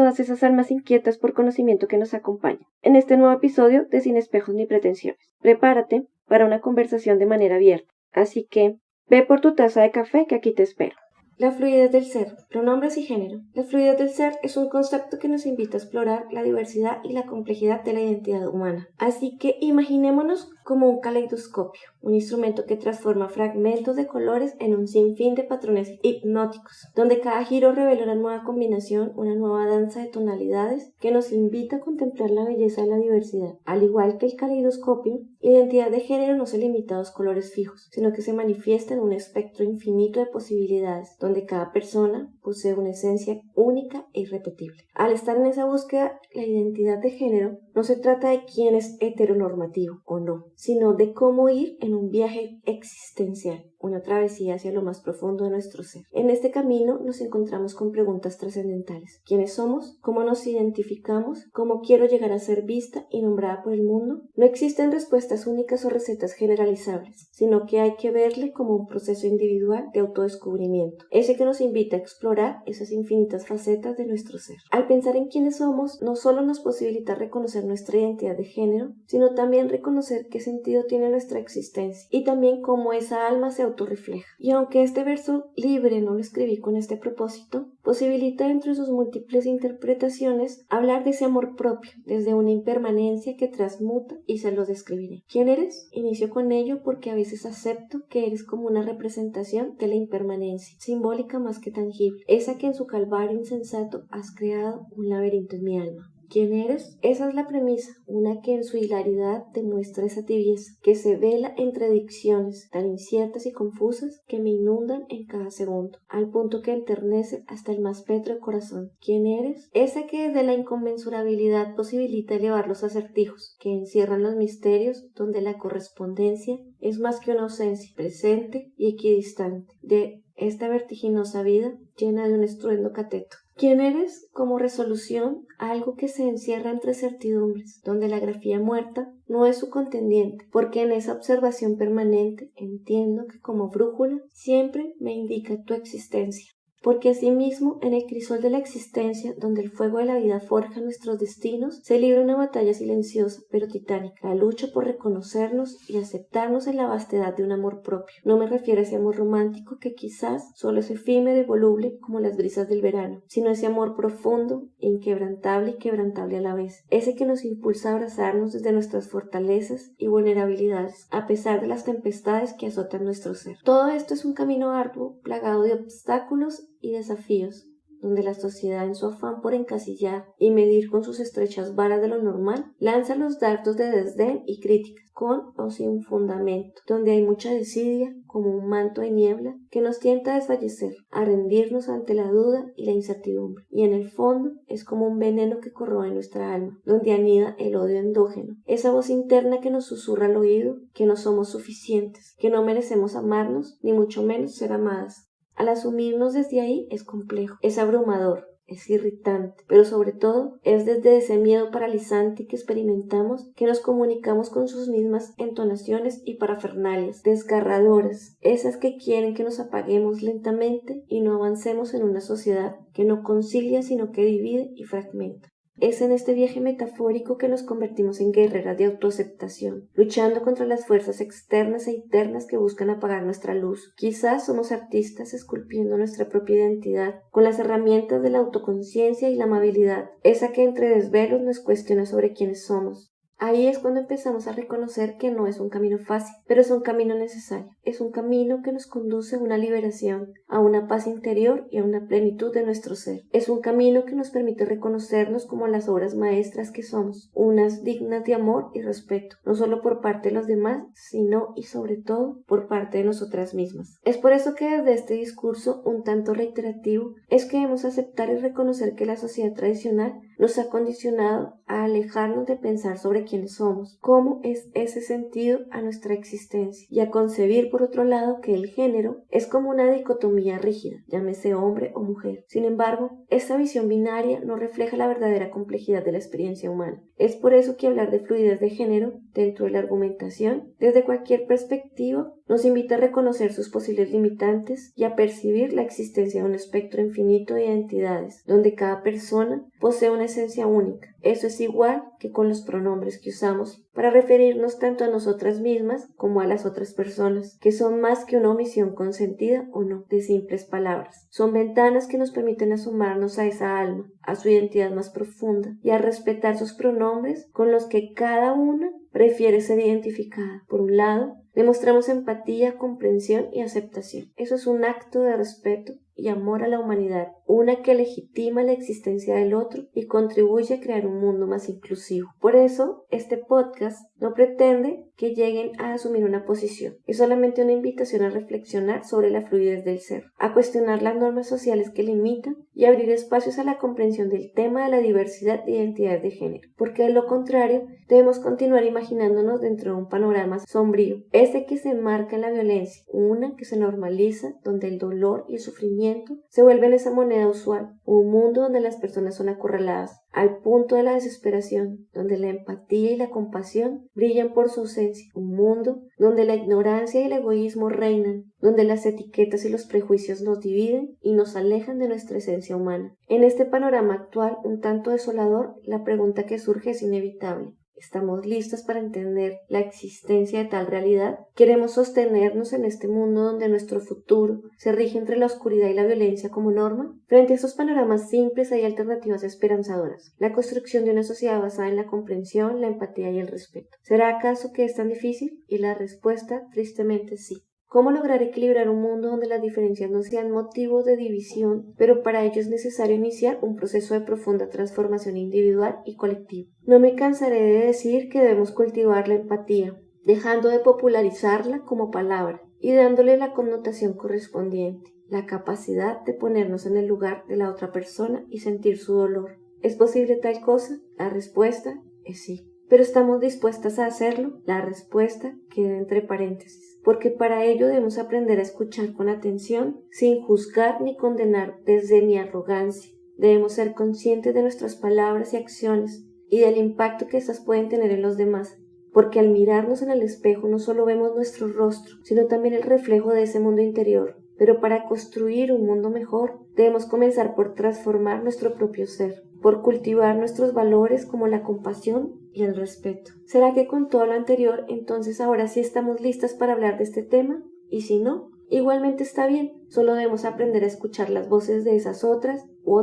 todas esas almas inquietas por conocimiento que nos acompañan en este nuevo episodio de Sin Espejos ni Pretensiones. Prepárate para una conversación de manera abierta, así que ve por tu taza de café que aquí te espero. La fluidez del ser, pronombres y género. La fluidez del ser es un concepto que nos invita a explorar la diversidad y la complejidad de la identidad humana. Así que imaginémonos como un caleidoscopio, un instrumento que transforma fragmentos de colores en un sinfín de patrones hipnóticos, donde cada giro revela una nueva combinación, una nueva danza de tonalidades que nos invita a contemplar la belleza de la diversidad. Al igual que el caleidoscopio, la identidad de género no se limita a dos colores fijos, sino que se manifiesta en un espectro infinito de posibilidades, donde cada persona posee una esencia única e irrepetible. Al estar en esa búsqueda, la identidad de género no se trata de quién es heteronormativo o no, sino de cómo ir en un viaje existencial, una travesía hacia lo más profundo de nuestro ser. En este camino nos encontramos con preguntas trascendentales. ¿Quiénes somos? ¿Cómo nos identificamos? ¿Cómo quiero llegar a ser vista y nombrada por el mundo? No existen respuestas únicas o recetas generalizables, sino que hay que verle como un proceso individual de autodescubrimiento, ese que nos invita a explorar esas infinitas facetas de nuestro ser. Al pensar en quiénes somos, no solo nos posibilita reconocer nuestra identidad de género, sino también reconocer qué sentido tiene nuestra existencia y también cómo esa alma se autorrefleja. Y aunque este verso libre no lo escribí con este propósito, posibilita entre sus múltiples interpretaciones hablar de ese amor propio, desde una impermanencia que transmuta y se los describiré. ¿Quién eres? Inicio con ello porque a veces acepto que eres como una representación de la impermanencia, simbólica más que tangible, esa que en su calvario insensato has creado un laberinto en mi alma. ¿Quién eres? Esa es la premisa, una que en su hilaridad demuestra esa tibieza, que se vela entre dicciones tan inciertas y confusas que me inundan en cada segundo, al punto que enternece hasta el más pétreo corazón. ¿Quién eres? Esa que desde la inconmensurabilidad posibilita elevar los acertijos, que encierran los misterios donde la correspondencia es más que una ausencia, presente y equidistante, de esta vertiginosa vida llena de un estruendo cateto. ¿Quién eres? Como resolución, algo que se encierra entre certidumbres, donde la grafía muerta no es su contendiente, porque en esa observación permanente entiendo que como brújula siempre me indica tu existencia. Porque asimismo, en el crisol de la existencia, donde el fuego de la vida forja nuestros destinos, se libra una batalla silenciosa pero titánica, la lucha por reconocernos y aceptarnos en la vastedad de un amor propio. No me refiero a ese amor romántico que quizás solo es efímero y voluble como las brisas del verano, sino ese amor profundo, inquebrantable y quebrantable a la vez, ese que nos impulsa a abrazarnos desde nuestras fortalezas y vulnerabilidades, a pesar de las tempestades que azotan nuestro ser. Todo esto es un camino arduo, plagado de obstáculos y desafíos, donde la sociedad en su afán por encasillar y medir con sus estrechas varas de lo normal, lanza los dardos de desdén y crítica, con o sin fundamento, donde hay mucha desidia, como un manto de niebla, que nos tienta a desfallecer, a rendirnos ante la duda y la incertidumbre, y en el fondo es como un veneno que corroe nuestra alma, donde anida el odio endógeno, esa voz interna que nos susurra al oído que no somos suficientes, que no merecemos amarnos, ni mucho menos ser amadas. Al asumirnos desde ahí es complejo, es abrumador, es irritante, pero sobre todo es desde ese miedo paralizante que experimentamos que nos comunicamos con sus mismas entonaciones y parafernalias desgarradoras, esas que quieren que nos apaguemos lentamente y no avancemos en una sociedad que no concilia sino que divide y fragmenta. Es en este viaje metafórico que nos convertimos en guerreras de autoaceptación, luchando contra las fuerzas externas e internas que buscan apagar nuestra luz. Quizás somos artistas esculpiendo nuestra propia identidad con las herramientas de la autoconciencia y la amabilidad, esa que entre desvelos nos cuestiona sobre quiénes somos. Ahí es cuando empezamos a reconocer que no es un camino fácil, pero es un camino necesario. Es un camino que nos conduce a una liberación, a una paz interior y a una plenitud de nuestro ser. Es un camino que nos permite reconocernos como las obras maestras que somos, unas dignas de amor y respeto, no solo por parte de los demás, sino y sobre todo por parte de nosotras mismas. Es por eso que desde este discurso un tanto reiterativo es que debemos aceptar y reconocer que la sociedad tradicional nos ha condicionado a alejarnos de pensar sobre quiénes somos, cómo es ese sentido a nuestra existencia, y a concebir por otro lado que el género es como una dicotomía rígida, llámese hombre o mujer. Sin embargo, esta visión binaria no refleja la verdadera complejidad de la experiencia humana. Es por eso que hablar de fluidez de género dentro de la argumentación, desde cualquier perspectiva, nos invita a reconocer sus posibles limitantes y a percibir la existencia de un espectro infinito de identidades, donde cada persona posee una esencia única. Eso es igual que con los pronombres que usamos para referirnos tanto a nosotras mismas como a las otras personas, que son más que una omisión consentida o no de simples palabras. Son ventanas que nos permiten asomarnos a esa alma, a su identidad más profunda y a respetar sus pronombres con los que cada una prefiere ser identificada. Por un lado, demostramos empatía, comprensión y aceptación. Eso es un acto de respeto y amor a la humanidad, una que legitima la existencia del otro y contribuye a crear un mundo más inclusivo. Por eso, este podcast no pretende que lleguen a asumir una posición, es solamente una invitación a reflexionar sobre la fluidez del ser, a cuestionar las normas sociales que limitan y abrir espacios a la comprensión del tema de la diversidad de identidades de género, porque de lo contrario, debemos continuar imaginándonos dentro de un panorama sombrío, ese que se marca en la violencia, una que se normaliza, donde el dolor y el sufrimiento se vuelven esa moneda usual, un mundo donde las personas son acorraladas al punto de la desesperación, donde la empatía y la compasión brillan por su ausencia, un mundo donde la ignorancia y el egoísmo reinan, donde las etiquetas y los prejuicios nos dividen y nos alejan de nuestra esencia humana. En este panorama actual, un tanto desolador, la pregunta que surge es inevitable. ¿Estamos listas para entender la existencia de tal realidad? ¿Queremos sostenernos en este mundo donde nuestro futuro se rige entre la oscuridad y la violencia como norma? Frente a estos panoramas simples hay alternativas esperanzadoras. La construcción de una sociedad basada en la comprensión, la empatía y el respeto. ¿Será acaso que es tan difícil? Y la respuesta, tristemente, sí. ¿Cómo lograr equilibrar un mundo donde las diferencias no sean motivo de división, pero para ello es necesario iniciar un proceso de profunda transformación individual y colectiva? No me cansaré de decir que debemos cultivar la empatía, dejando de popularizarla como palabra y dándole la connotación correspondiente, la capacidad de ponernos en el lugar de la otra persona y sentir su dolor. ¿Es posible tal cosa? La respuesta es sí. ¿Pero estamos dispuestas a hacerlo? La respuesta queda entre paréntesis, porque para ello debemos aprender a escuchar con atención, sin juzgar ni condenar desde ni arrogancia. Debemos ser conscientes de nuestras palabras y acciones y del impacto que éstas pueden tener en los demás, porque al mirarnos en el espejo no solo vemos nuestro rostro, sino también el reflejo de ese mundo interior. Pero para construir un mundo mejor, debemos comenzar por transformar nuestro propio ser, por cultivar nuestros valores como la compasión y el respeto. ¿Será que con todo lo anterior, entonces ahora sí estamos listas para hablar de este tema? Y si no, igualmente está bien, solo debemos aprender a escuchar las voces de esas otras, u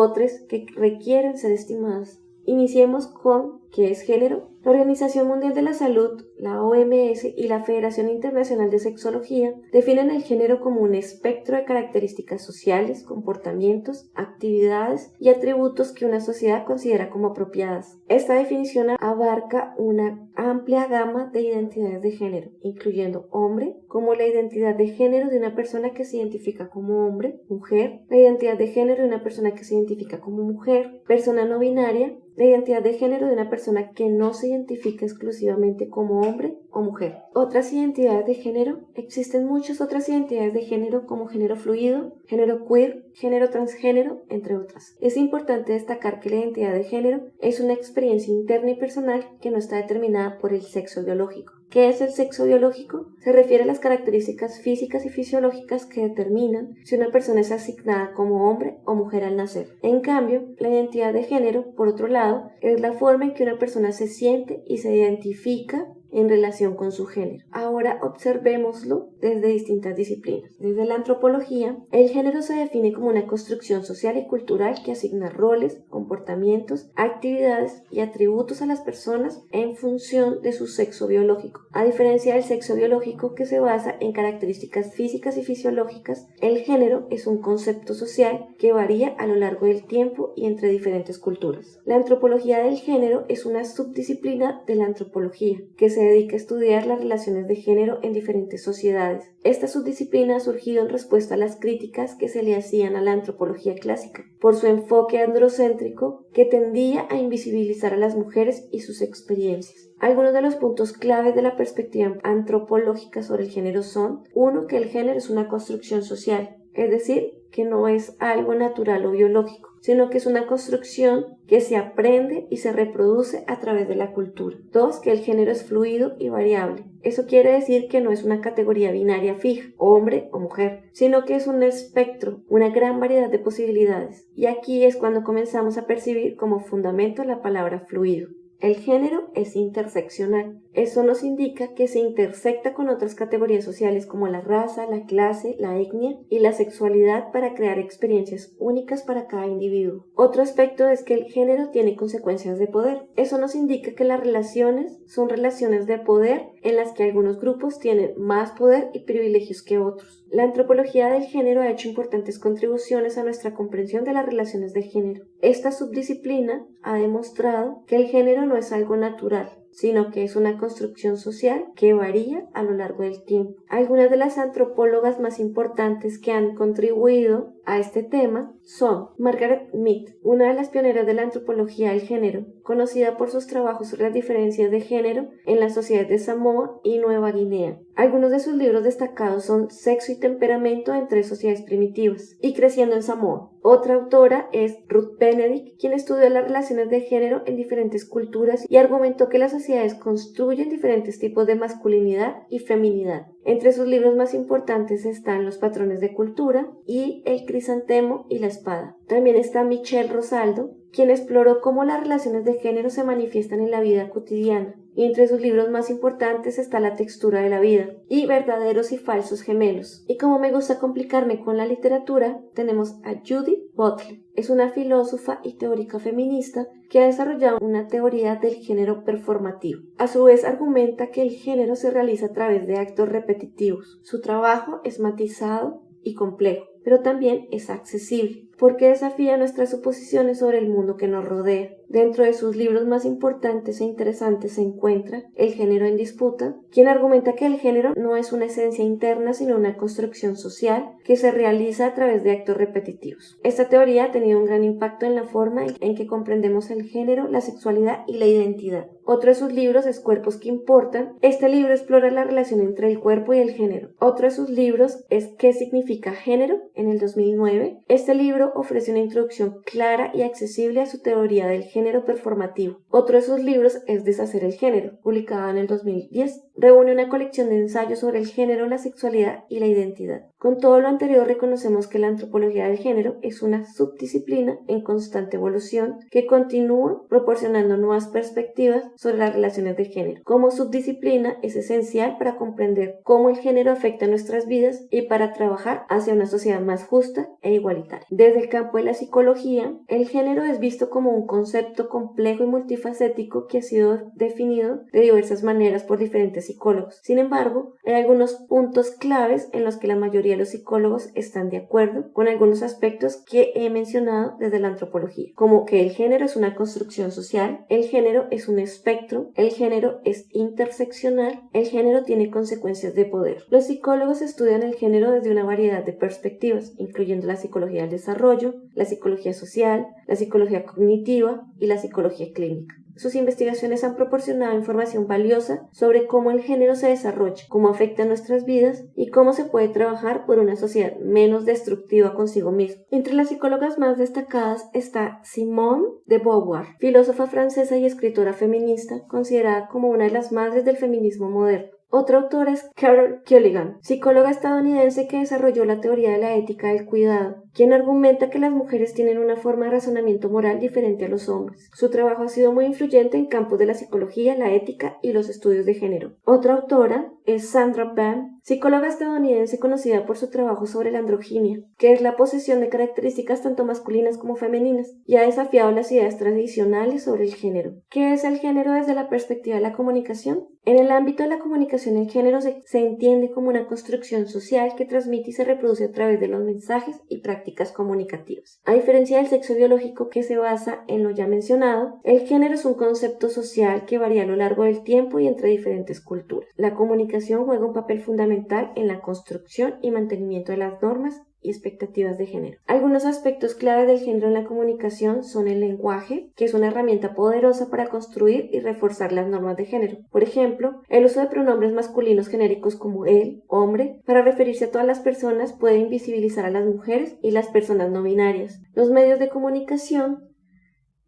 otros que requieren ser estimadas. Iniciemos con ¿qué es género? La Organización Mundial de la Salud, la OMS y la Federación Internacional de Sexología definen el género como un espectro de características sociales, comportamientos, actividades y atributos que una sociedad considera como apropiadas. Esta definición abarca una amplia gama de identidades de género, incluyendo hombre, como la identidad de género de una persona que se identifica como hombre, mujer, la identidad de género de una persona que se identifica como mujer, persona no binaria, la identidad de género de una persona que no se identifica exclusivamente como hombre o mujer. Otras identidades de género, existen muchas otras identidades de género como género fluido, género queer, género transgénero, entre otras. Es importante destacar que la identidad de género es una experiencia interna y personal que no está determinada por el sexo biológico. ¿Qué es el sexo biológico? Se refiere a las características físicas y fisiológicas que determinan si una persona es asignada como hombre o mujer al nacer. En cambio, la identidad de género, por otro lado, es la forma en que una persona se siente y se identifica en relación con su género. Ahora observémoslo desde distintas disciplinas. Desde la antropología, el género se define como una construcción social y cultural que asigna roles, comportamientos, actividades y atributos a las personas en función de su sexo biológico. A diferencia del sexo biológico que se basa en características físicas y fisiológicas, el género es un concepto social que varía a lo largo del tiempo y entre diferentes culturas. La antropología del género es una subdisciplina de la antropología que se dedica a estudiar las relaciones de género en diferentes sociedades. Esta subdisciplina ha surgido en respuesta a las críticas que se le hacían a la antropología clásica por su enfoque androcéntrico que tendía a invisibilizar a las mujeres y sus experiencias. Algunos de los puntos claves de la perspectiva antropológica sobre el género son: 1. Que el género es una construcción social, es decir, que no es algo natural o biológico, sino que es una construcción que se aprende y se reproduce a través de la cultura. 2. Que el género es fluido y variable. Eso quiere decir que no es una categoría binaria fija, hombre o mujer, sino que es un espectro, una gran variedad de posibilidades. Y aquí es cuando comenzamos a percibir como fundamento la palabra fluido. El género es interseccional. Eso nos indica que se intersecta con otras categorías sociales como la raza, la clase, la etnia y la sexualidad para crear experiencias únicas para cada individuo. Otro aspecto es que el género tiene consecuencias de poder. Eso nos indica que las relaciones son relaciones de poder en las que algunos grupos tienen más poder y privilegios que otros. La antropología del género ha hecho importantes contribuciones a nuestra comprensión de las relaciones de género. Esta subdisciplina ha demostrado que el género no es algo natural, sino que es una construcción social que varía a lo largo del tiempo. Algunas de las antropólogas más importantes que han contribuido a este tema son Margaret Mead, una de las pioneras de la antropología del género, conocida por sus trabajos sobre las diferencias de género en las sociedades de Samoa y Nueva Guinea. Algunos de sus libros destacados son Sexo y temperamento en tres sociedades primitivas y Creciendo en Samoa. Otra autora es Ruth Benedict, quien estudió las relaciones de género en diferentes culturas y argumentó que las sociedades construyen diferentes tipos de masculinidad y feminidad. Entre sus libros más importantes están Los patrones de cultura y El crisantemo y la espada. También está Michelle Rosaldo, quien exploró cómo las relaciones de género se manifiestan en la vida cotidiana. Y entre sus libros más importantes está La textura de la vida y Verdaderos y falsos gemelos. Y como me gusta complicarme con la literatura, tenemos a Judith Butler. Es una filósofa y teórica feminista que ha desarrollado una teoría del género performativo. A su vez argumenta que el género se realiza a través de actos repetitivos. Su trabajo es matizado y complejo, pero también es accesible, porque desafía nuestras suposiciones sobre el mundo que nos rodea. Dentro de sus libros más importantes e interesantes se encuentra El género en disputa, quien argumenta que el género no es una esencia interna sino una construcción social que se realiza a través de actos repetitivos. Esta teoría ha tenido un gran impacto en la forma en que comprendemos el género, la sexualidad y la identidad. Otro de sus libros es Cuerpos que importan. Este libro explora la relación entre el cuerpo y el género. Otro de sus libros es ¿Qué significa género? En el 2009. Este libro ofrece una introducción clara y accesible a su teoría del género performativo. Otro de sus libros es Deshacer el género, publicado en el 2010. Reúne una colección de ensayos sobre el género, la sexualidad y la identidad. Con todo lo anterior reconocemos que la antropología del género es una subdisciplina en constante evolución que continúa proporcionando nuevas perspectivas sobre las relaciones de género. Como subdisciplina es esencial para comprender cómo el género afecta nuestras vidas y para trabajar hacia una sociedad más justa e igualitaria. Desde el campo de la psicología, el género es visto como un concepto complejo y multifacético que ha sido definido de diversas maneras por diferentes psicólogos. Sin embargo, hay algunos puntos claves en los que la mayoría de los psicólogos están de acuerdo con algunos aspectos que he mencionado desde la antropología, como que el género es una construcción social, el género es un espectro, el género es interseccional, el género tiene consecuencias de poder. Los psicólogos estudian el género desde una variedad de perspectivas, incluyendo la psicología del desarrollo, la psicología social, la psicología cognitiva y la psicología clínica. Sus investigaciones han proporcionado información valiosa sobre cómo el género se desarrolla, cómo afecta nuestras vidas y cómo se puede trabajar por una sociedad menos destructiva consigo misma. Entre las psicólogas más destacadas está Simone de Beauvoir, filósofa francesa y escritora feminista, considerada como una de las madres del feminismo moderno. Otra autora es Carol Gilligan, psicóloga estadounidense que desarrolló la teoría de la ética del cuidado, quien argumenta que las mujeres tienen una forma de razonamiento moral diferente a los hombres. Su trabajo ha sido muy influyente en campos de la psicología, la ética y los estudios de género. Otra autora es Sandra Bland, psicóloga estadounidense conocida por su trabajo sobre la androginia, que es la posesión de características tanto masculinas como femeninas, y ha desafiado las ideas tradicionales sobre el género. ¿Qué es el género desde la perspectiva de la comunicación? En el ámbito de la comunicación, el género se entiende como una construcción social que transmite y se reproduce a través de los mensajes y prácticas comunicativas. A diferencia del sexo biológico, que se basa en lo ya mencionado, el género es un concepto social que varía a lo largo del tiempo y entre diferentes culturas. La comunicación juega un papel fundamental en la construcción y mantenimiento de las normas y expectativas de género. Algunos aspectos clave del género en la comunicación son el lenguaje, que es una herramienta poderosa para construir y reforzar las normas de género. Por ejemplo, el uso de pronombres masculinos genéricos como él, hombre, para referirse a todas las personas puede invisibilizar a las mujeres y las personas no binarias. Los medios de comunicación,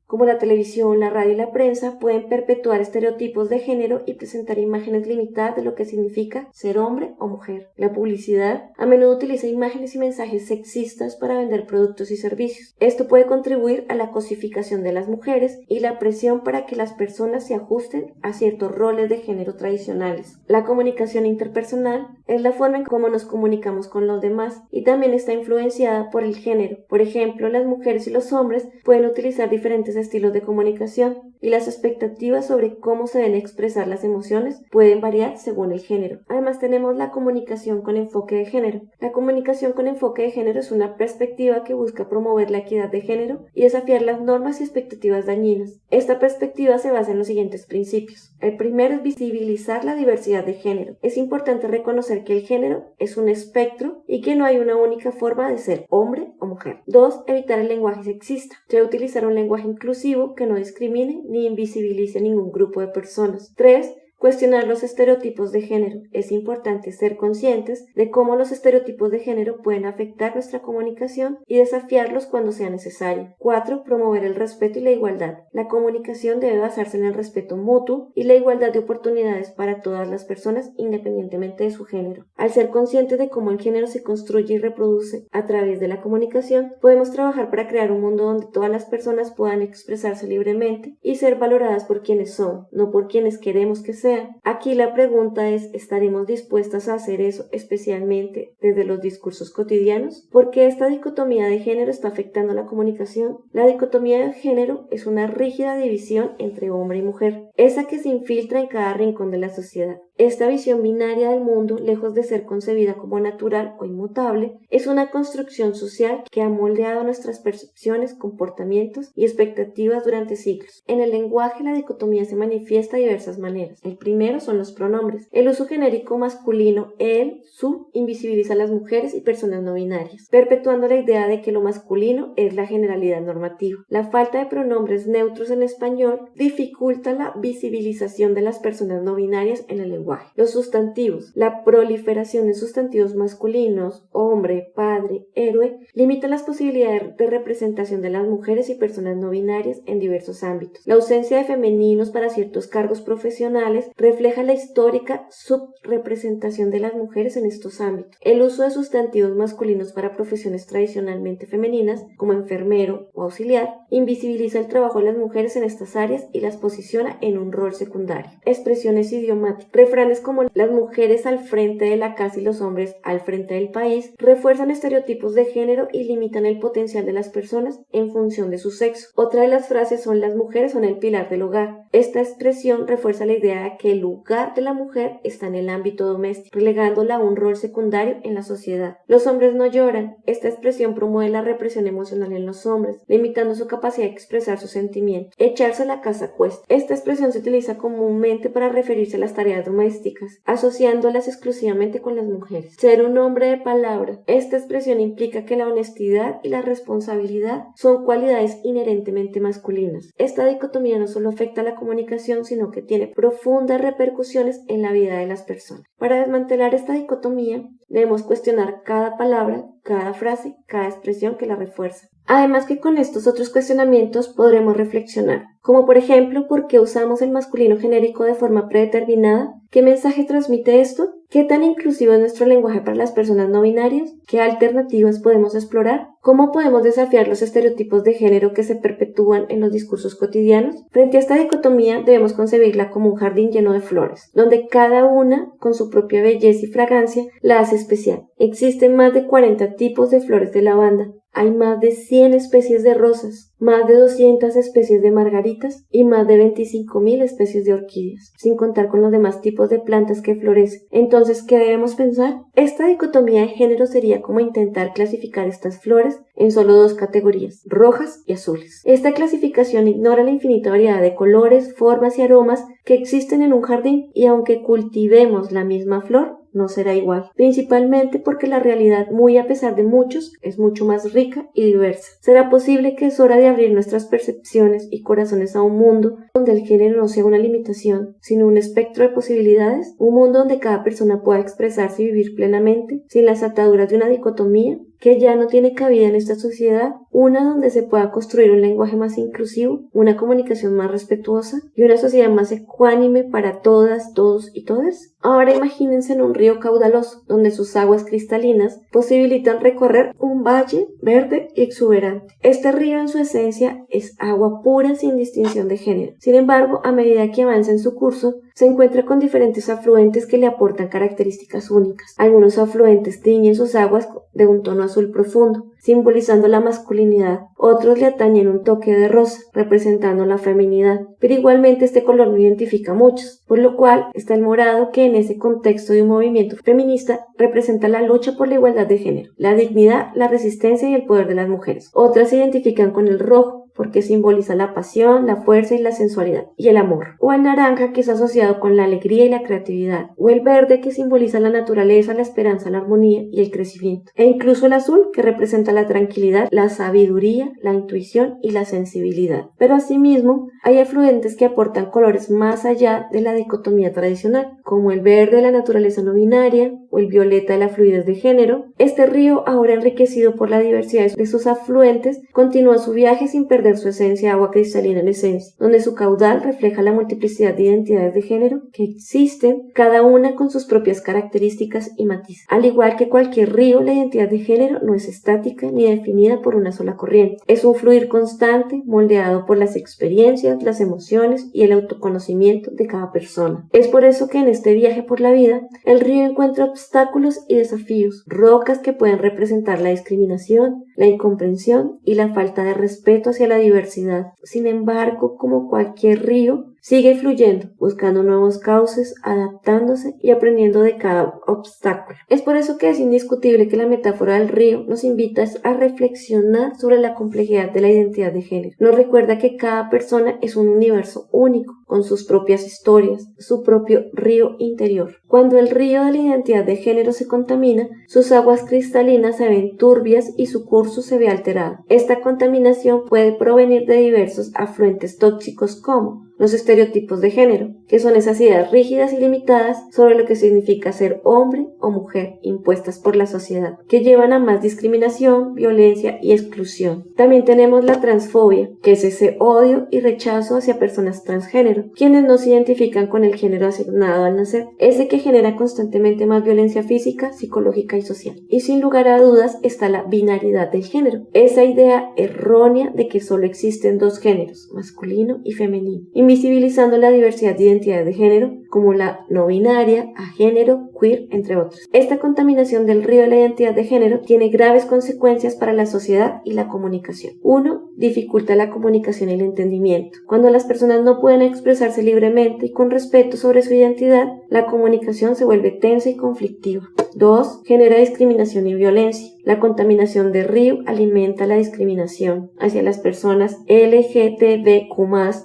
como la televisión, la radio y la prensa, pueden perpetuar estereotipos de género y presentar imágenes limitadas de lo que significa ser hombre o mujer. La publicidad a menudo utiliza imágenes y mensajes sexistas para vender productos y servicios. Esto puede contribuir a la cosificación de las mujeres y la presión para que las personas se ajusten a ciertos roles de género tradicionales. La comunicación interpersonal es la forma en cómo nos comunicamos con los demás y también está influenciada por el género. Por ejemplo, las mujeres y los hombres pueden utilizar diferentes estilos de comunicación y las expectativas sobre cómo se deben expresar las emociones pueden variar según el género. Además tenemos la comunicación con enfoque de género. La comunicación con enfoque de género es una perspectiva que busca promover la equidad de género y desafiar las normas y expectativas dañinas. Esta perspectiva se basa en los siguientes principios. El primero es visibilizar la diversidad de género. Es importante reconocer que el género es un espectro y que no hay una única forma de ser hombre o mujer. 2. Evitar el lenguaje sexista. Se debe utilizar un lenguaje inclusivo que no discrimine ni invisibilice a ningún grupo de personas. 3. Cuestionar los estereotipos de género. Es importante ser conscientes de cómo los estereotipos de género pueden afectar nuestra comunicación y desafiarlos cuando sea necesario. 4. Promover el respeto y la igualdad. La comunicación debe basarse en el respeto mutuo y la igualdad de oportunidades para todas las personas independientemente de su género. Al ser conscientes de cómo el género se construye y reproduce a través de la comunicación, podemos trabajar para crear un mundo donde todas las personas puedan expresarse libremente y ser valoradas por quienes son, no por quienes queremos que sean. Aquí la pregunta es, ¿estaremos dispuestas a hacer eso especialmente desde los discursos cotidianos? ¿Por qué esta dicotomía de género está afectando la comunicación? La dicotomía de género es una rígida división entre hombre y mujer, esa que se infiltra en cada rincón de la sociedad. Esta visión binaria del mundo, lejos de ser concebida como natural o inmutable, es una construcción social que ha moldeado nuestras percepciones, comportamientos y expectativas durante siglos. En el lenguaje, la dicotomía se manifiesta de diversas maneras. El primero son los pronombres. El uso genérico masculino, él, su, invisibiliza a las mujeres y personas no binarias, perpetuando la idea de que lo masculino es la generalidad normativa. La falta de pronombres neutros en español dificulta la visibilización de las personas no binarias en el lenguaje. Los sustantivos. La proliferación de sustantivos masculinos, hombre, padre, héroe, limita las posibilidades de representación de las mujeres y personas no binarias en diversos ámbitos. La ausencia de femeninos para ciertos cargos profesionales refleja la histórica subrepresentación de las mujeres en estos ámbitos. El uso de sustantivos masculinos para profesiones tradicionalmente femeninas, como enfermero o auxiliar, invisibiliza el trabajo de las mujeres en estas áreas y las posiciona en un rol secundario. Expresiones idiomáticas. Refranes como las mujeres al frente de la casa y los hombres al frente del país refuerzan estereotipos de género y limitan el potencial de las personas en función de su sexo. Otra de las frases son las mujeres son el pilar del hogar. Esta expresión refuerza la idea de que el lugar de la mujer está en el ámbito doméstico, relegándola a un rol secundario en la sociedad. Los hombres no lloran. Esta expresión promueve la represión emocional en los hombres, limitando su capacidad de expresar sus sentimientos. Echarse a la casa cuesta. Esta expresión se utiliza comúnmente para referirse a las tareas domésticas, asociándolas exclusivamente con las mujeres. Ser un hombre de palabra. Esta expresión implica que la honestidad y la responsabilidad son cualidades inherentemente masculinas. Esta dicotomía no solo afecta a la comunicación, sino que tiene profundas repercusiones en la vida de las personas. Para desmantelar esta dicotomía, debemos cuestionar cada palabra, cada frase, cada expresión que la refuerza. Además que con estos otros cuestionamientos podremos reflexionar, como por ejemplo, ¿por qué usamos el masculino genérico de forma predeterminada? ¿Qué mensaje transmite esto? ¿Qué tan inclusivo es nuestro lenguaje para las personas no binarias? ¿Qué alternativas podemos explorar? ¿Cómo podemos desafiar los estereotipos de género que se perpetúan en los discursos cotidianos? Frente a esta dicotomía debemos concebirla como un jardín lleno de flores, donde cada una, con su propia belleza y fragancia, la hace especial. Existen más de 40 tipos de flores de lavanda. Hay más de 100 especies de rosas, más de 200 especies de margaritas y más de 25.000 especies de orquídeas, sin contar con los demás tipos de plantas que florecen. Entonces, ¿qué debemos pensar? Esta dicotomía de género sería como intentar clasificar estas flores en solo dos categorías, rojas y azules. Esta clasificación ignora la infinita variedad de colores, formas y aromas que existen en un jardín y aunque cultivemos la misma flor, no será igual, principalmente porque la realidad, muy a pesar de muchos, es mucho más rica y diversa. Será posible que es hora de abrir nuestras percepciones y corazones a un mundo donde el género no sea una limitación, sino un espectro de posibilidades, un mundo donde cada persona pueda expresarse y vivir plenamente, sin las ataduras de una dicotomía que ya no tiene cabida en esta sociedad, una donde se pueda construir un lenguaje más inclusivo, una comunicación más respetuosa y una sociedad más ecuánime para todas, todos y todas. Ahora imagínense en un río caudaloso, donde sus aguas cristalinas posibilitan recorrer un valle verde y exuberante. Este río en su esencia es agua pura sin distinción de género. Sin embargo, a medida que avanza en su curso, se encuentra con diferentes afluentes que le aportan características únicas. Algunos afluentes tiñen sus aguas de un tono azul profundo, simbolizando la masculinidad. Otros le atañen un toque de rosa, representando la feminidad. Pero igualmente este color no identifica a muchos, por lo cual está el morado, que en ese contexto de un movimiento feminista representa la lucha por la igualdad de género, la dignidad, la resistencia y el poder de las mujeres. Otras se identifican con el rojo, porque simboliza la pasión, la fuerza y la sensualidad, y el amor. O el naranja, que es asociado con la alegría y la creatividad. O el verde, que simboliza la naturaleza, la esperanza, la armonía y el crecimiento. E incluso el azul, que representa la tranquilidad, la sabiduría, la intuición y la sensibilidad. Pero asimismo, hay afluentes que aportan colores más allá de la dicotomía tradicional, como el verde de la naturaleza no binaria o el violeta de la fluidez de género. Este río, ahora enriquecido por la diversidad de sus afluentes, continúa su viaje sin perder su esencia, agua cristalina en esencia, donde su caudal refleja la multiplicidad de identidades de género que existen, cada una con sus propias características y matices. Al igual que cualquier río, la identidad de género no es estática ni definida por una sola corriente. Es un fluir constante, moldeado por las experiencias, las emociones y el autoconocimiento de cada persona. Es por eso que en este viaje por la vida, el río encuentra obstáculos y desafíos, rocas que pueden representar la discriminación, la incomprensión y la falta de respeto hacia la diversidad. Sin embargo, como cualquier río, sigue fluyendo, buscando nuevos cauces, adaptándose y aprendiendo de cada obstáculo. Es por eso que es indiscutible que la metáfora del río nos invita a reflexionar sobre la complejidad de la identidad de género. Nos recuerda que cada persona es un universo único, con sus propias historias, su propio río interior. Cuando el río de la identidad de género se contamina, sus aguas cristalinas se ven turbias y su curso se ve alterado. Esta contaminación puede provenir de diversos afluentes tóxicos como los estereotipos de género, que son esas ideas rígidas y limitadas sobre lo que significa ser hombre o mujer impuestas por la sociedad, que llevan a más discriminación, violencia y exclusión. También tenemos la transfobia, que es ese odio y rechazo hacia personas transgénero, quienes no se identifican con el género asignado al nacer, ese que genera constantemente más violencia física, psicológica y social. Y sin lugar a dudas está la binaridad del género, esa idea errónea de que solo existen dos géneros, masculino y femenino, invisibilizando la diversidad de identidades de género como la no binaria, agénero, queer, entre otros. Esta contaminación del río de la identidad de género tiene graves consecuencias para la sociedad y la comunicación. 1. Dificulta la comunicación y el entendimiento. Cuando las personas no pueden expresarse libremente y con respeto sobre su identidad, la comunicación se vuelve tensa y conflictiva. 2. Genera discriminación y violencia. La contaminación del río alimenta la discriminación hacia las personas LGTBQ+,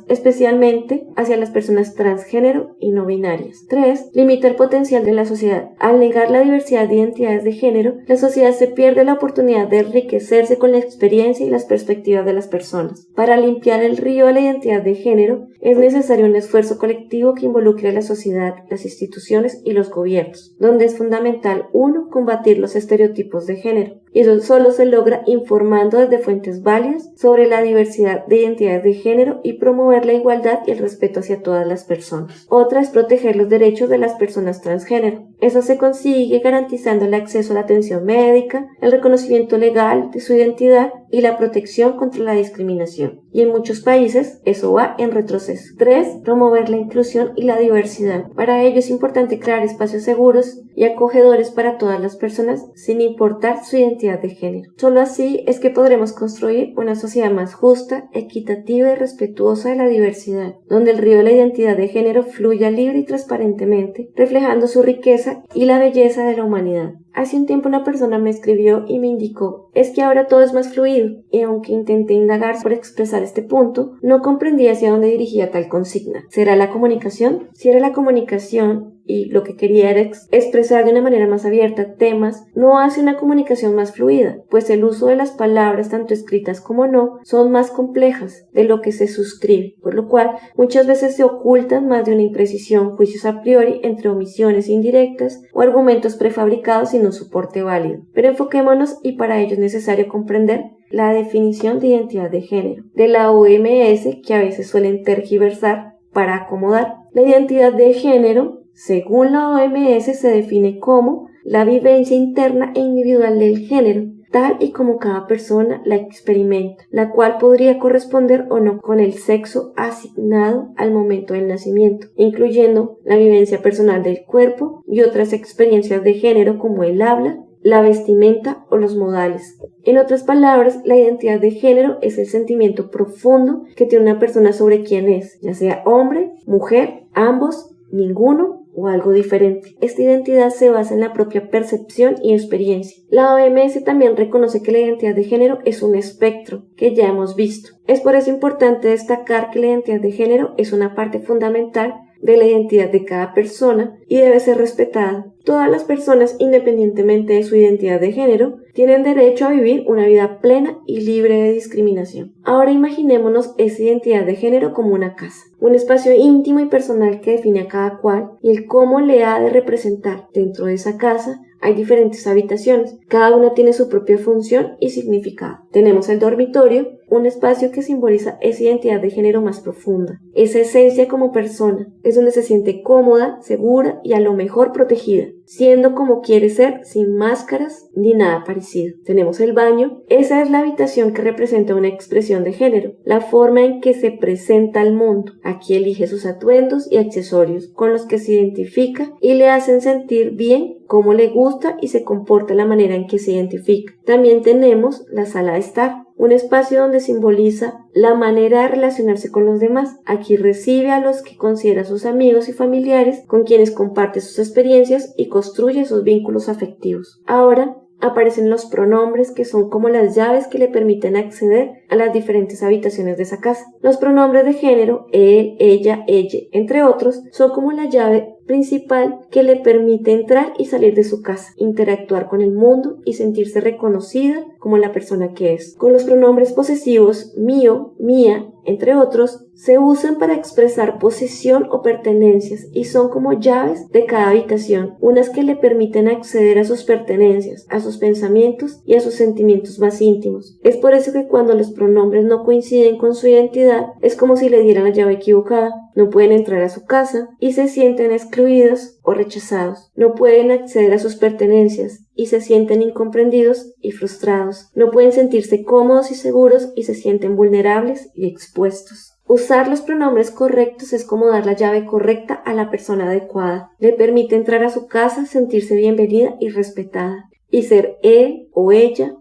especialmente hacia las personas transgénero y no binarias. 3. Limita el potencial de la sociedad. Al negar la diversidad de identidades de género, la sociedad se pierde la oportunidad de enriquecerse con la experiencia y las perspectivas de las personas. Para limpiar el río de la identidad de género, es necesario un esfuerzo colectivo que involucre a la sociedad, las instituciones y los gobiernos, donde es fundamental 1. Combatir los estereotipos de género. Y eso solo se logra informando desde fuentes válidas sobre la diversidad de identidades de género y promover la igualdad y el respeto hacia todas las personas. Otra es proteger los derechos de las personas transgénero. Eso se consigue garantizando el acceso a la atención médica, el reconocimiento legal de su identidad y la protección contra la discriminación. Y en muchos países eso va en retroceso. 3. Promover la inclusión y la diversidad. Para ello es importante crear espacios seguros y acogedores para todas las personas sin importar su identidad de género. Solo así es que podremos construir una sociedad más justa, equitativa y respetuosa de la diversidad, donde el río de la identidad de género fluya libre y transparentemente, reflejando su riqueza y la belleza de la humanidad. Hace un tiempo una persona me escribió y me indicó, es que ahora todo es más fluido, y aunque intenté indagar por expresar este punto, no comprendí hacia dónde dirigía tal consigna. ¿Será la comunicación? Si era la comunicación y lo que quería era expresar de una manera más abierta temas, no hace una comunicación más fluida, pues el uso de las palabras, tanto escritas como no, son más complejas de lo que se suscribe, por lo cual muchas veces se ocultan más de una imprecisión, juicios a priori entre omisiones indirectas o argumentos prefabricados sin un soporte válido. Pero enfoquémonos, y para ello es necesario comprender la definición de identidad de género de la OMS, que a veces suelen tergiversar para acomodar. La identidad de género, según la OMS, se define como la vivencia interna e individual del género, tal y como cada persona la experimenta, la cual podría corresponder o no con el sexo asignado al momento del nacimiento, incluyendo la vivencia personal del cuerpo y otras experiencias de género como el habla, la vestimenta o los modales. En otras palabras, la identidad de género es el sentimiento profundo que tiene una persona sobre quién es, ya sea hombre, mujer, ambos, ninguno o algo diferente. Esta identidad se basa en la propia percepción y experiencia. La OMS también reconoce que la identidad de género es un espectro, que ya hemos visto. Es por eso importante destacar que la identidad de género es una parte fundamental de la identidad de cada persona y debe ser respetada. Todas las personas, independientemente de su identidad de género, tienen derecho a vivir una vida plena y libre de discriminación. Ahora imaginémonos esa identidad de género como una casa, un espacio íntimo y personal que define a cada cual y el cómo le ha de representar. Dentro de esa casa hay diferentes habitaciones, cada una tiene su propia función y significado. Tenemos el dormitorio, un espacio que simboliza esa identidad de género más profunda, esa esencia como persona, es donde se siente cómoda, segura y a lo mejor protegida, siendo como quiere ser, sin máscaras ni nada parecido. Tenemos el baño, esa es la habitación que representa una expresión de género, la forma en que se presenta al mundo. Aquí elige sus atuendos y accesorios con los que se identifica y le hacen sentir bien, cómo le gusta y se comporta la manera en que se identifica. También tenemos la sala de estar, un espacio donde simboliza la manera de relacionarse con los demás. Aquí recibe a los que considera sus amigos y familiares, con quienes comparte sus experiencias y construye sus vínculos afectivos. Ahora aparecen los pronombres, que son como las llaves que le permiten acceder a las diferentes habitaciones de esa casa. Los pronombres de género, él, ella, ella, entre otros, son como la llave principal que le permite entrar y salir de su casa, interactuar con el mundo y sentirse reconocida como la persona que es. Con los pronombres posesivos, mío, mía, entre otros, se usan para expresar posesión o pertenencias y son como llaves de cada habitación, unas que le permiten acceder a sus pertenencias, a sus pensamientos y a sus sentimientos más íntimos. Es por eso que cuando los pronombres no coinciden con su identidad, es como si le dieran la llave equivocada. No pueden entrar a su casa y se sienten excluidos o rechazados. No pueden acceder a sus pertenencias y se sienten incomprendidos y frustrados. No pueden sentirse cómodos y seguros y se sienten vulnerables y expuestos. Usar los pronombres correctos es como dar la llave correcta a la persona adecuada. Le permite entrar a su casa, sentirse bienvenida y respetada, y ser él o ella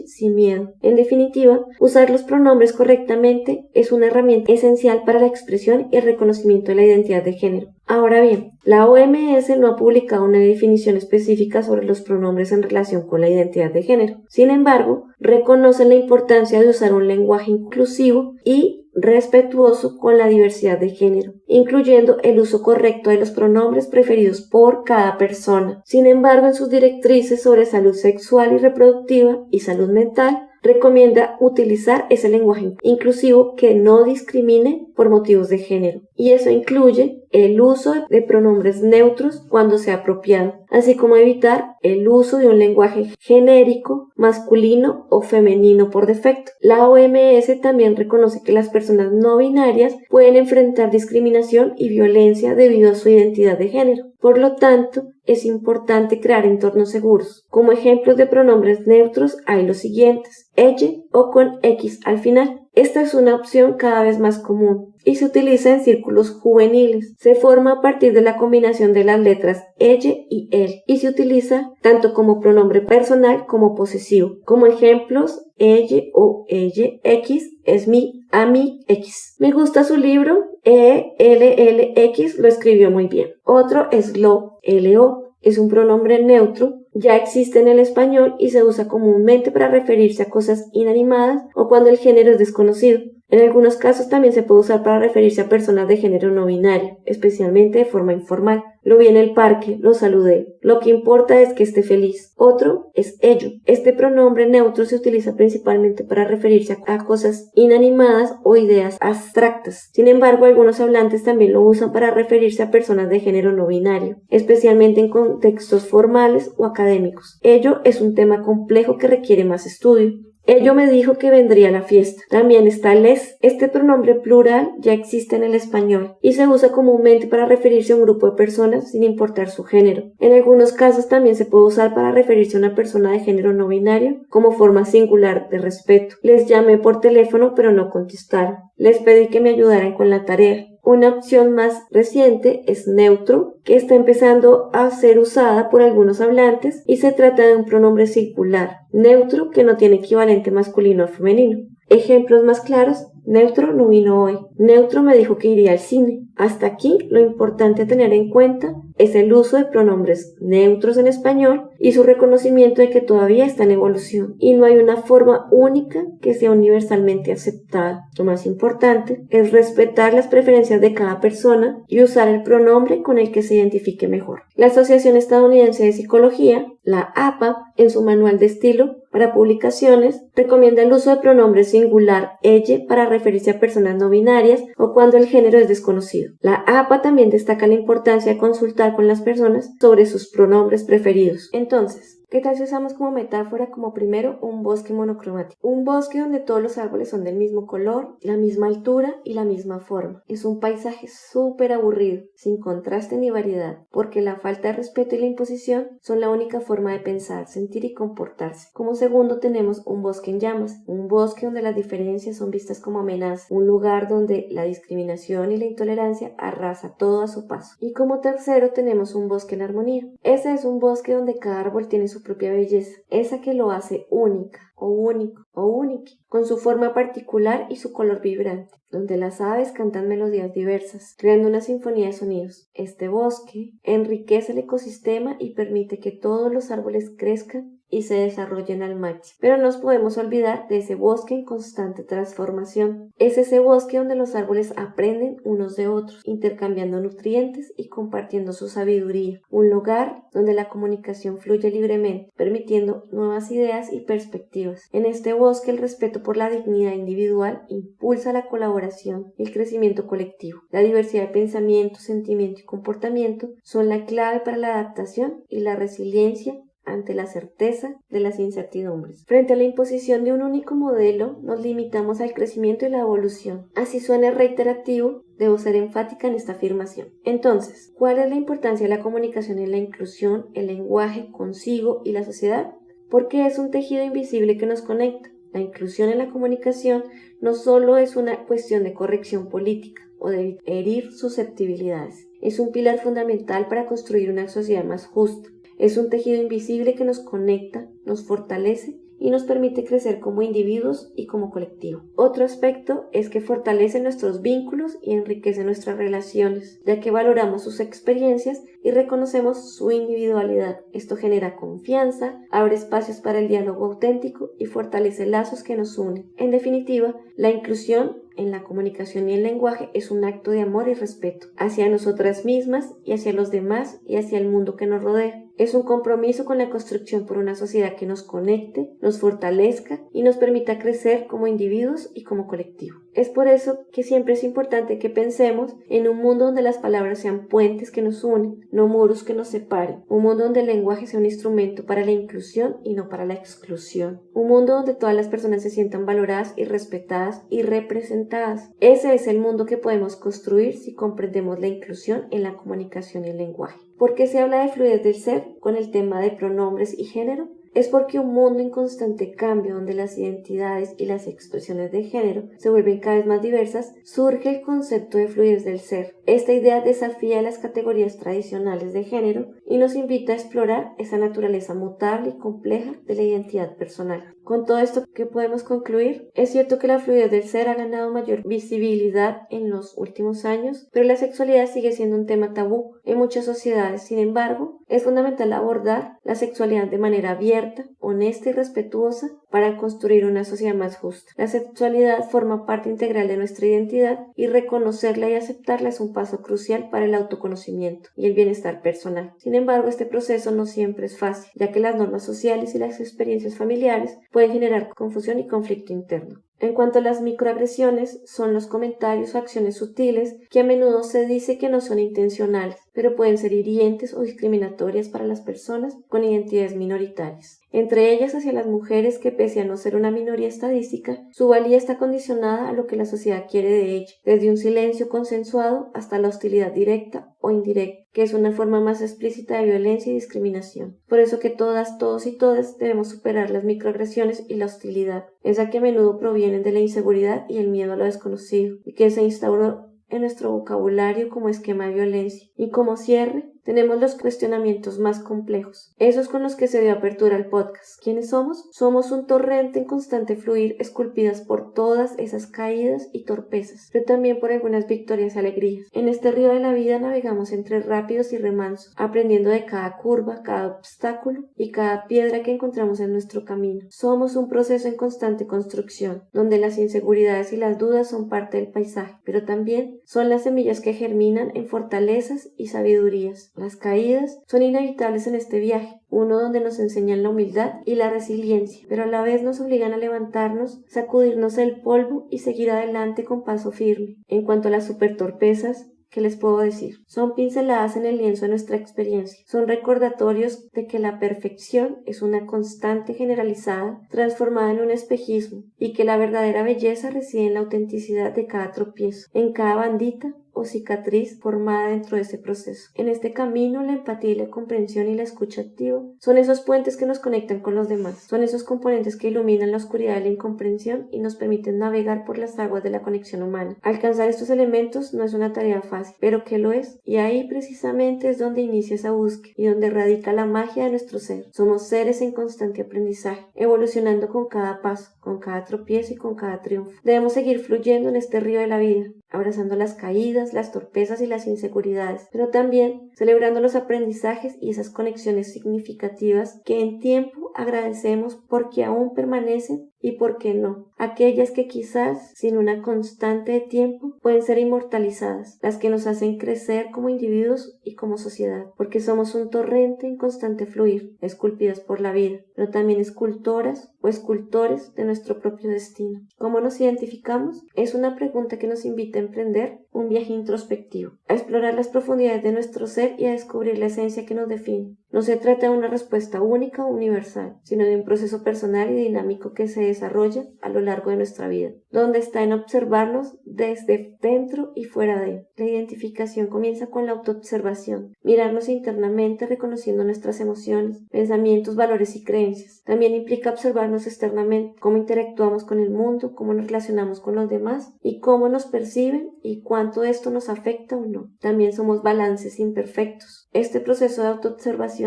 sin miedo. En definitiva, usar los pronombres correctamente es una herramienta esencial para la expresión y el reconocimiento de la identidad de género. Ahora bien, la OMS no ha publicado una definición específica sobre los pronombres en relación con la identidad de género. Sin embargo, reconocen la importancia de usar un lenguaje inclusivo y respetuoso con la diversidad de género, incluyendo el uso correcto de los pronombres preferidos por cada persona. Sin embargo, en sus directrices sobre salud sexual y reproductiva y salud mental, recomienda utilizar ese lenguaje inclusivo que no discrimine por motivos de género, y eso incluye el uso de pronombres neutros cuando sea apropiado, así como evitar el uso de un lenguaje genérico, masculino o femenino por defecto. La OMS también reconoce que las personas no binarias pueden enfrentar discriminación y violencia debido a su identidad de género. Por lo tanto, es importante crear entornos seguros. Como ejemplos de pronombres neutros hay los siguientes: ella o con X al final. Esta es una opción cada vez más común y se utiliza en círculos juveniles. Se forma a partir de la combinación de las letras ella y él y se utiliza tanto como pronombre personal como posesivo. Como ejemplos, ella o ella X es mi, a mí X. Me gusta su libro, ELLX lo escribió muy bien. Otro es lo, LO. Es un pronombre neutro ya existe en el español y se usa comúnmente para referirse a cosas inanimadas o cuando el género es desconocido. En algunos casos también se puede usar para referirse a personas de género no binario, especialmente de forma informal. Lo vi en el parque, lo saludé. Lo que importa es que esté feliz. Otro es ello. Este pronombre neutro se utiliza principalmente para referirse a cosas inanimadas o ideas abstractas. Sin embargo, algunos hablantes también lo usan para referirse a personas de género no binario, especialmente en contextos formales o académicos. Ello es un tema complejo que requiere más estudio. Ello me dijo que vendría a la fiesta. También está les. Este pronombre plural ya existe en el español y se usa comúnmente para referirse a un grupo de personas sin importar su género. En algunos casos también se puede usar para referirse a una persona de género no binario como forma singular de respeto. Les llamé por teléfono pero no contestaron. Les pedí que me ayudaran con la tarea. Una opción más reciente es neutro, que está empezando a ser usada por algunos hablantes y se trata de un pronombre singular, neutro que no tiene equivalente masculino o femenino. Ejemplos más claros: neutro no vino hoy, neutro me dijo que iría al cine. Hasta aquí lo importante a tener en cuenta es el uso de pronombres neutros en español y su reconocimiento de que todavía está en evolución y no hay una forma única que sea universalmente aceptada. Lo más importante es respetar las preferencias de cada persona y usar el pronombre con el que se identifique mejor. La Asociación Estadounidense de Psicología, la APA, en su manual de estilo para publicaciones, recomienda el uso de pronombres singular elle para referirse a personas no binarias o cuando el género es desconocido. La APA también destaca la importancia de consultar con las personas sobre sus pronombres preferidos. Entonces, ¿qué tal si usamos como metáfora como primero un bosque monocromático? Un bosque donde todos los árboles son del mismo color, la misma altura y la misma forma. Es un paisaje súper aburrido, sin contraste ni variedad, porque la falta de respeto y la imposición son la única forma de pensar, sentir y comportarse. Como segundo tenemos un bosque en llamas, un bosque donde las diferencias son vistas como amenazas, un lugar donde la discriminación y la intolerancia arrasa todo a su paso. Y como tercero tenemos un bosque en armonía. Ese es un bosque donde cada árbol tiene su propia belleza, esa que lo hace única, o único, o único, con su forma particular y su color vibrante, donde las aves cantan melodías diversas, creando una sinfonía de sonidos. Este bosque enriquece el ecosistema y permite que todos los árboles crezcan y se desarrollen al máximo. Pero no nos podemos olvidar de ese bosque en constante transformación. Es ese bosque donde los árboles aprenden unos de otros, intercambiando nutrientes y compartiendo su sabiduría. Un lugar donde la comunicación fluye libremente, permitiendo nuevas ideas y perspectivas. En este bosque el respeto por la dignidad individual impulsa la colaboración y el crecimiento colectivo. La diversidad de pensamiento, sentimiento y comportamiento son la clave para la adaptación y la resiliencia ante la certeza de las incertidumbres. Frente a la imposición de un único modelo, nos limitamos al crecimiento y la evolución. Así suene reiterativo, debo ser enfática en esta afirmación. Entonces, ¿cuál es la importancia de la comunicación en la inclusión, el lenguaje, consigo y la sociedad? Porque es un tejido invisible que nos conecta. La inclusión en la comunicación no solo es una cuestión de corrección política o de herir susceptibilidades. Es un pilar fundamental para construir una sociedad más justa. Es un tejido invisible que nos conecta, nos fortalece y nos permite crecer como individuos y como colectivo. Otro aspecto es que fortalece nuestros vínculos y enriquece nuestras relaciones, ya que valoramos sus experiencias y reconocemos su individualidad. Esto genera confianza, abre espacios para el diálogo auténtico y fortalece lazos que nos unen. En definitiva, la inclusión en la comunicación y el lenguaje es un acto de amor y respeto hacia nosotras mismas y hacia los demás y hacia el mundo que nos rodea. Es un compromiso con la construcción por una sociedad que nos conecte, nos fortalezca y nos permita crecer como individuos y como colectivo. Es por eso que siempre es importante que pensemos en un mundo donde las palabras sean puentes que nos unen, no muros que nos separen. Un mundo donde el lenguaje sea un instrumento para la inclusión y no para la exclusión. Un mundo donde todas las personas se sientan valoradas y respetadas y representadas. Ese es el mundo que podemos construir si comprendemos la inclusión en la comunicación y el lenguaje. ¿Por qué se habla de fluidez del ser con el tema de pronombres y género? Es porque un mundo en constante cambio donde las identidades y las expresiones de género se vuelven cada vez más diversas, surge el concepto de fluidez del ser. Esta idea desafía las categorías tradicionales de género y nos invita a explorar esa naturaleza mutable y compleja de la identidad personal. Con todo esto, ¿qué podemos concluir? Es cierto que la fluidez del ser ha ganado mayor visibilidad en los últimos años, pero la sexualidad sigue siendo un tema tabú en muchas sociedades. Sin embargo, es fundamental abordar la sexualidad de manera abierta, honesta y respetuosa para construir una sociedad más justa. La sexualidad forma parte integral de nuestra identidad y reconocerla y aceptarla es un paso crucial para el autoconocimiento y el bienestar personal. Sin embargo, este proceso no siempre es fácil, ya que las normas sociales y las experiencias familiares pueden generar confusión y conflicto interno. En cuanto a las microagresiones, son los comentarios o acciones sutiles que a menudo se dice que no son intencionales, pero pueden ser hirientes o discriminatorias para las personas con identidades minoritarias. Entre ellas hacia las mujeres que, pese a no ser una minoría estadística, su valía está condicionada a lo que la sociedad quiere de ella, desde un silencio consensuado hasta la hostilidad directa o indirecta, que es una forma más explícita de violencia y discriminación. Por eso que todas, todos y todas debemos superar las microagresiones y la hostilidad, esa que a menudo provienen de la inseguridad y el miedo a lo desconocido, y que se instauró en nuestro vocabulario como esquema de violencia. Y como cierre, tenemos los cuestionamientos más complejos, esos con los que se dio apertura al podcast. ¿Quiénes somos? Somos un torrente en constante fluir, esculpidas por todas esas caídas y torpezas, pero también por algunas victorias y alegrías. En este río de la vida navegamos entre rápidos y remansos, aprendiendo de cada curva, cada obstáculo y cada piedra que encontramos en nuestro camino. Somos un proceso en constante construcción, donde las inseguridades y las dudas son parte del paisaje, pero también son las semillas que germinan en fortalezas y sabidurías. Las caídas son inevitables en este viaje, uno donde nos enseñan la humildad y la resiliencia, pero a la vez nos obligan a levantarnos, sacudirnos el polvo y seguir adelante con paso firme. En cuanto a las supertorpezas, ¿qué les puedo decir? Son pinceladas en el lienzo de nuestra experiencia. Son recordatorios de que la perfección es una constante generalizada transformada en un espejismo y que la verdadera belleza reside en la autenticidad de cada tropiezo, en cada bandita o cicatriz formada dentro de ese proceso. En este camino, la empatía y la comprensión y la escucha activa son esos puentes que nos conectan con los demás. Son esos componentes que iluminan la oscuridad de la incomprensión y nos permiten navegar por las aguas de la conexión humana. Alcanzar estos elementos no es una tarea fácil, pero que lo es. Y ahí precisamente es donde inicia esa búsqueda y donde radica la magia de nuestro ser. Somos seres en constante aprendizaje, evolucionando con cada paso, con cada tropiezo y con cada triunfo. Debemos seguir fluyendo en este río de la vida, abrazando las caídas, las torpezas y las inseguridades, pero también celebrando los aprendizajes y esas conexiones significativas que en tiempo agradecemos porque aún permanecen y por qué no, aquellas que quizás sin una constante de tiempo pueden ser inmortalizadas, las que nos hacen crecer como individuos y como sociedad, porque somos un torrente en constante fluir, esculpidas por la vida, pero también escultoras o escultores de nuestro propio destino. ¿Cómo nos identificamos? Es una pregunta que nos invita a emprender un viaje introspectivo, a explorar las profundidades de nuestro ser y a descubrir la esencia que nos define. No se trata de una respuesta única o universal, sino de un proceso personal y dinámico que se desarrolla a lo largo de nuestra vida, donde está en observarnos desde dentro y fuera de. La identificación comienza con la autoobservación, mirarnos internamente reconociendo nuestras emociones, pensamientos, valores y creencias. También implica observarnos externamente, cómo interactuamos con el mundo, cómo nos relacionamos con los demás y cómo nos perciben y cuánto esto nos afecta o no. También somos balances imperfectos. Este proceso de autoobservación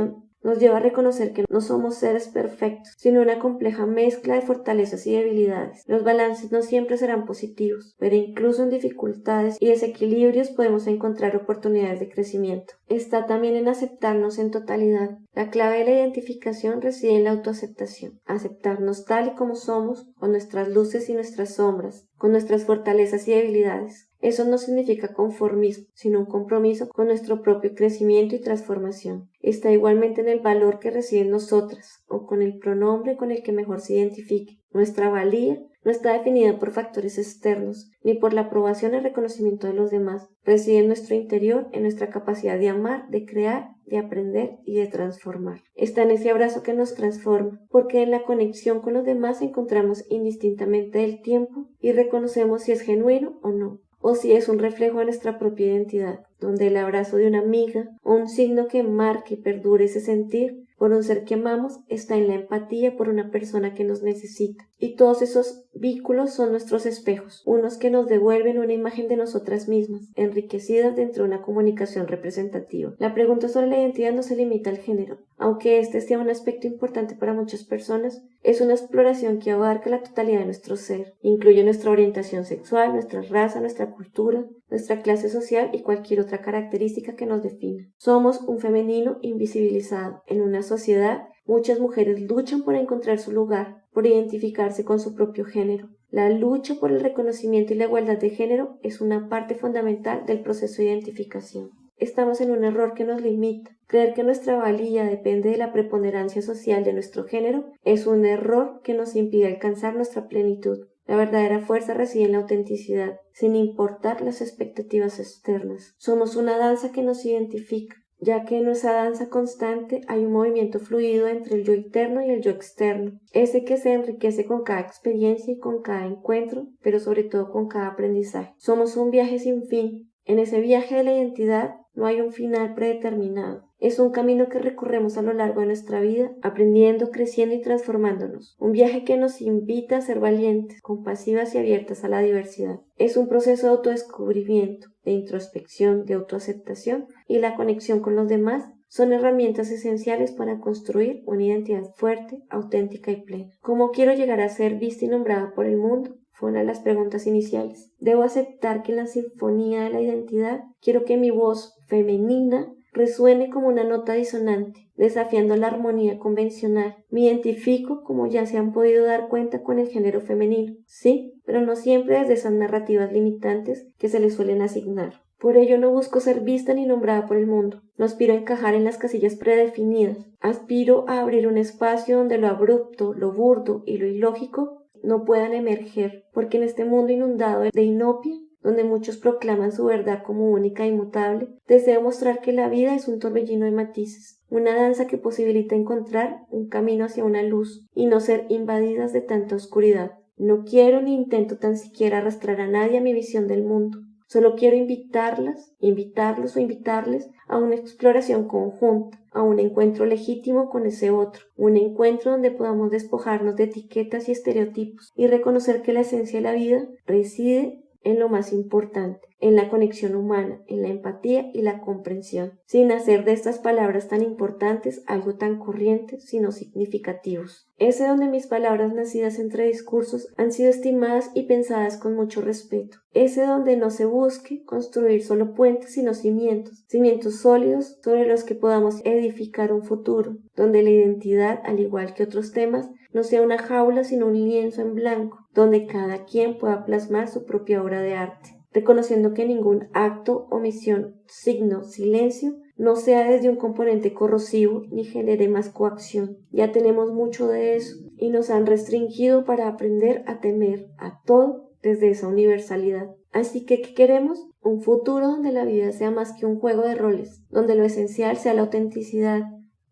nos lleva a reconocer que no somos seres perfectos, sino una compleja mezcla de fortalezas y debilidades. Los balances no siempre serán positivos, pero incluso en dificultades y desequilibrios podemos encontrar oportunidades de crecimiento. Está también en aceptarnos en totalidad. La clave de la identificación reside en la autoaceptación. Aceptarnos tal y como somos, con nuestras luces y nuestras sombras, con nuestras fortalezas y debilidades. Eso no significa conformismo, sino un compromiso con nuestro propio crecimiento y transformación. Está igualmente en el valor que reside en nosotras, o con el pronombre con el que mejor se identifique. Nuestra valía no está definida por factores externos, ni por la aprobación y reconocimiento de los demás. Reside en nuestro interior, en nuestra capacidad de amar, de crear, de aprender y de transformar. Está en ese abrazo que nos transforma, porque en la conexión con los demás encontramos indistintamente el tiempo y reconocemos si es genuino o no, o si es un reflejo de nuestra propia identidad, donde el abrazo de una amiga o un signo que marque y perdure ese sentir por un ser que amamos está en la empatía por una persona que nos necesita. Y todos esos vínculos son nuestros espejos, unos que nos devuelven una imagen de nosotras mismas, enriquecidas dentro de una comunicación representativa. La pregunta sobre la identidad no se limita al género. Aunque este sea un aspecto importante para muchas personas, es una exploración que abarca la totalidad de nuestro ser. Incluye nuestra orientación sexual, nuestra raza, nuestra cultura, nuestra clase social y cualquier otra característica que nos defina. Somos un femenino invisibilizado. En una sociedad, muchas mujeres luchan por encontrar su lugar, por identificarse con su propio género. La lucha por el reconocimiento y la igualdad de género es una parte fundamental del proceso de identificación. Estamos en un error que nos limita. Creer que nuestra valía depende de la preponderancia social de nuestro género es un error que nos impide alcanzar nuestra plenitud. La verdadera fuerza reside en la autenticidad, sin importar las expectativas externas. Somos una danza que nos identifica, ya que en nuestra danza constante hay un movimiento fluido entre el yo interno y el yo externo, ese que se enriquece con cada experiencia y con cada encuentro, pero sobre todo con cada aprendizaje. Somos un viaje sin fin. En ese viaje de la identidad no hay un final predeterminado. Es un camino que recorremos a lo largo de nuestra vida, aprendiendo, creciendo y transformándonos. Un viaje que nos invita a ser valientes, compasivas y abiertas a la diversidad. Es un proceso de autodescubrimiento, de introspección, de autoaceptación y la conexión con los demás son herramientas esenciales para construir una identidad fuerte, auténtica y plena. ¿Cómo quiero llegar a ser vista y nombrada por el mundo? Fue una de las preguntas iniciales. Debo aceptar que en la sinfonía de la identidad quiero que mi voz femenina resuene como una nota disonante, desafiando la armonía convencional. Me identifico, como ya se han podido dar cuenta, con el género femenino. Sí, pero no siempre desde esas narrativas limitantes que se le suelen asignar. Por ello no busco ser vista ni nombrada por el mundo. No aspiro a encajar en las casillas predefinidas. Aspiro a abrir un espacio donde lo abrupto, lo burdo y lo ilógico no puedan emerger, porque en este mundo inundado de inopia, donde muchos proclaman su verdad como única e inmutable, deseo mostrar que la vida es un torbellino de matices, una danza que posibilita encontrar un camino hacia una luz y no ser invadidas de tanta oscuridad. No quiero ni intento tan siquiera arrastrar a nadie a mi visión del mundo. Solo quiero invitarlos o invitarles a una exploración conjunta, a un encuentro legítimo con ese otro, un encuentro donde podamos despojarnos de etiquetas y estereotipos y reconocer que la esencia de la vida reside en lo más importante, en la conexión humana, en la empatía y la comprensión, sin hacer de estas palabras tan importantes algo tan corriente, sino significativos. Ese donde mis palabras nacidas entre discursos han sido estimadas y pensadas con mucho respeto. Ese donde no se busque construir solo puentes, sino cimientos sólidos sobre los que podamos edificar un futuro, donde la identidad, al igual que otros temas, no sea una jaula sino un lienzo en blanco, donde cada quien pueda plasmar su propia obra de arte, reconociendo que ningún acto, omisión, signo, silencio no sea desde un componente corrosivo ni genere más coacción. Ya tenemos mucho de eso y nos han restringido para aprender a temer a todo desde esa universalidad. Así que, ¿qué queremos? Un futuro donde la vida sea más que un juego de roles, donde lo esencial sea la autenticidad,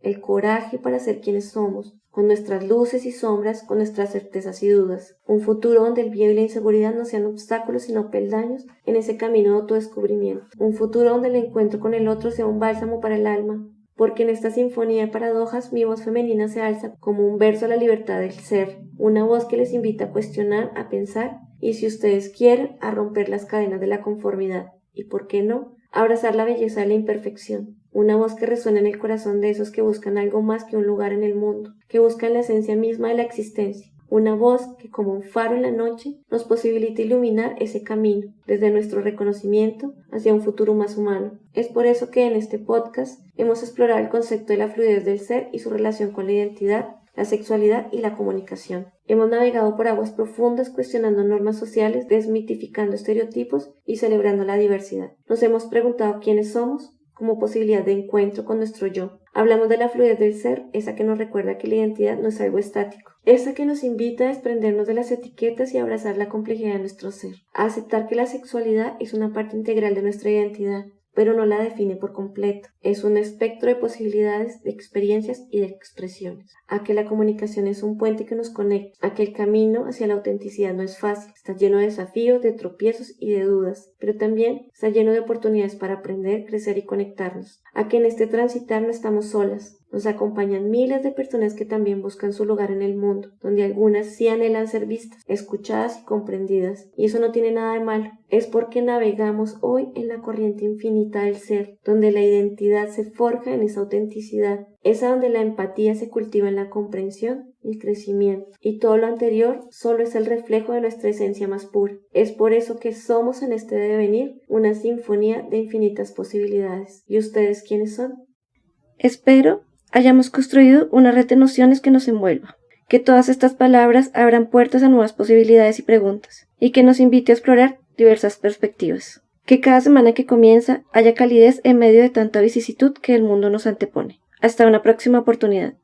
el coraje para ser quienes somos, con nuestras luces y sombras, con nuestras certezas y dudas. Un futuro donde el miedo y la inseguridad no sean obstáculos sino peldaños en ese camino de autodescubrimiento. Un futuro donde el encuentro con el otro sea un bálsamo para el alma, porque en esta sinfonía de paradojas mi voz femenina se alza como un verso a la libertad del ser, una voz que les invita a cuestionar, a pensar y, si ustedes quieren, a romper las cadenas de la conformidad. Y, ¿por qué no?, abrazar la belleza de la imperfección. Una voz que resuena en el corazón de esos que buscan algo más que un lugar en el mundo, que buscan la esencia misma de la existencia. Una voz que, como un faro en la noche, nos posibilita iluminar ese camino, desde nuestro reconocimiento hacia un futuro más humano. Es por eso que en este podcast hemos explorado el concepto de la fluidez del ser y su relación con la identidad, la sexualidad y la comunicación. Hemos navegado por aguas profundas cuestionando normas sociales, desmitificando estereotipos y celebrando la diversidad. Nos hemos preguntado quiénes somos como posibilidad de encuentro con nuestro yo. Hablamos de la fluidez del ser, esa que nos recuerda que la identidad no es algo estático, esa que nos invita a desprendernos de las etiquetas y a abrazar la complejidad de nuestro ser, a aceptar que la sexualidad es una parte integral de nuestra identidad, pero no la define por completo. Es un espectro de posibilidades, de experiencias y de expresiones. A que la comunicación es un puente que nos conecta, a que el camino hacia la autenticidad no es fácil, está lleno de desafíos, de tropiezos y de dudas, pero también está lleno de oportunidades para aprender, crecer y conectarnos. A que en este transitar no estamos solas, Nos acompañan miles de personas que también buscan su lugar en el mundo, donde algunas sí anhelan ser vistas, escuchadas y comprendidas. Y eso no tiene nada de malo. Es porque navegamos hoy en la corriente infinita del ser, donde la identidad se forja en esa autenticidad. Es donde la empatía se cultiva en la comprensión y el crecimiento. Y todo lo anterior solo es el reflejo de nuestra esencia más pura. Es por eso que somos en este devenir una sinfonía de infinitas posibilidades. ¿Y ustedes quiénes son? Espero hayamos construido una red de nociones que nos envuelva, que todas estas palabras abran puertas a nuevas posibilidades y preguntas, y que nos invite a explorar diversas perspectivas. Que cada semana que comienza haya calidez en medio de tanta vicisitud que el mundo nos antepone. Hasta una próxima oportunidad.